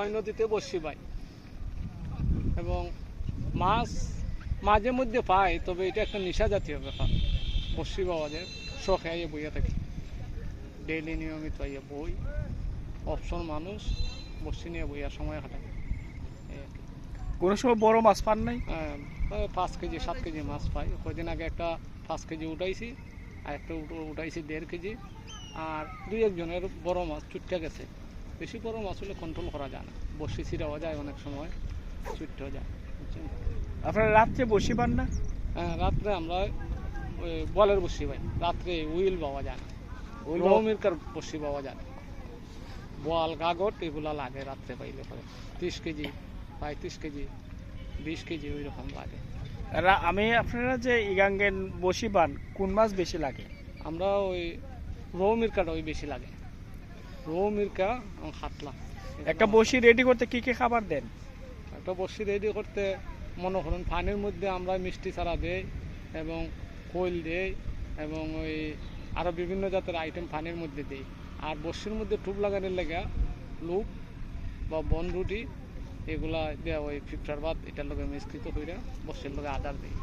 নয় নদীতে বসি পাই এবং মাছ মাঝে মধ্যে পাই, তবে এটা একটা নেশা জাতীয় ব্যাপার। বসি পাওয়া যায়, শখে আইয়ে বইয়া থাকি, ডেইলি নিয়মিত আইয়ে বই, অপশন মানুষ বসি নিয়ে বইয়া সময় কাটায়। কোনো সময় বড় মাছ পান নাই? 5 কেজি 7 কেজি মাছ পাই। কদিন আগে একটা 5 কেজি উঠাইছি, আর একটা উঠাইছি 1.5 কেজি, আর 2-1 জনের বড় মাছ চুটকে গেছে। বেশি বড় মাছ হলে কন্ট্রোল করা যায় না, বসি ছিঁড়াও যায়, অনেক সময় চুটতেও যায়, বুঝছেন। আপনারা রাত্রে বসি পান না? রাত্রে আমরা ওই বলের বসি পাই, রাত্রে উইল পাওয়া যায় না, উইল মিরকার বসি পাওয়া যায় না। বল গাগট এগুলা লাগে রাত্রে পাইলে পরে 30 কেজি 35 কেজি 20 কেজি ওই রকম লাগে। আমি আপনারা যে ইগাঙ্গেন বসি পান, কোন মাছ বেশি লাগে? আমরা ওই রৌ মিরকাটা ওই বেশি লাগে, রৌ মিরকা হাতলা। একটা বসি রেডি করতে কি কি খাবার দেন? একটা বসি রেডি করতে মনে করুন পানির মধ্যে আমরা মিষ্টি চারা দেই এবং খৈল দেই এবং ওই আরও বিভিন্ন জাতের আইটেম পানির মধ্যে দিই। আর বসির মধ্যে টুপ লাগানোর লেগে লুপ বা বনরুটি এগুলা দেওয়া, ওই ফিফটার বাদ এটার লগে মিশ্রিত করে বসির লগে আদার দিই।